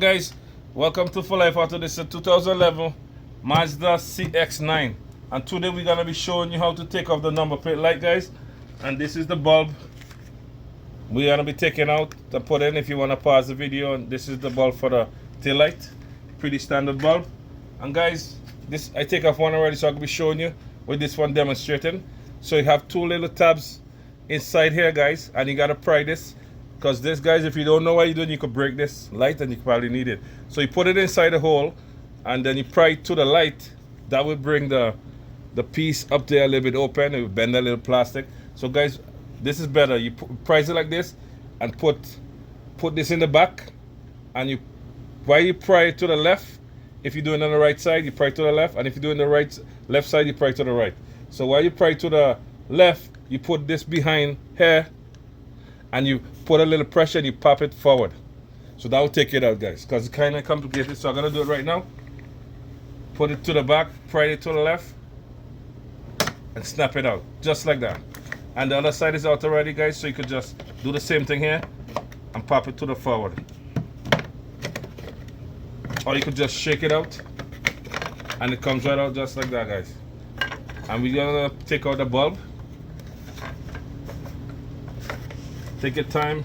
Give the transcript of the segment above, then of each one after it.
Alright guys, welcome to For Life Auto. This is a 2011 Mazda CX-9, and today we're gonna be showing you how to take off the number plate light, guys. And this is the bulb we're gonna be taking out to put in if you wanna pause the video. And this is the bulb for the tail light, pretty standard bulb. And guys, this I take off one already, so I can be showing you with this one demonstrating. So you have two little tabs inside here, guys, and you gotta pry this. Because this, guys, if you don't know what you're doing, you could break this light and you probably need it. So you put it inside the hole and then you pry it to the light. That will bring the piece up there a little bit open. It will bend a little plastic. So guys, this is better. You prise it like this and put this in the back. And while you pry it to the left, if you're doing it on the right side, you pry to the left. And if you're doing the left side, you pry to the right. So while you pry to the left, you put this behind here. And you put a little pressure and you pop it forward. So that will take it out, guys, because it's kind of complicated. So I'm going to do it right now. Put it to the back, pry it to the left, and snap it out, just like that. And the other side is out already, guys, so you could just do the same thing here and pop it to the forward. Or you could just shake it out, and it comes right out just like that, guys. And we're going to take out the bulb. Take your time,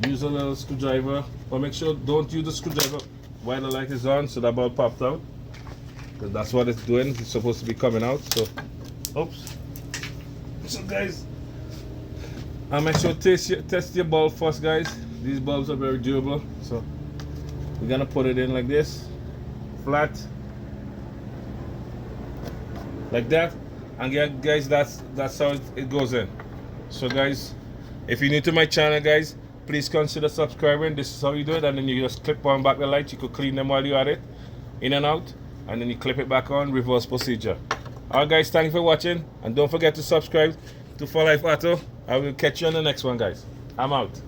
use a little screwdriver, but make sure don't use the screwdriver while the light is on so the bulb popped out, because that's what it's doing. It's supposed to be coming out. So, oops. So guys, and make sure test your bulb first, guys. These bulbs are very durable. So we're gonna put it in like this, flat, like that, and yeah, guys, that's how it goes in. So guys, if you're new to my channel, guys, please consider subscribing. This is how you do it, and then you just clip on back the lights. You could clean them while you're at it, in and out, and then you clip it back on, reverse procedure. Alright guys, thank you for watching, and don't forget to subscribe to For Life Auto. I will catch you on the next one, guys. I'm out.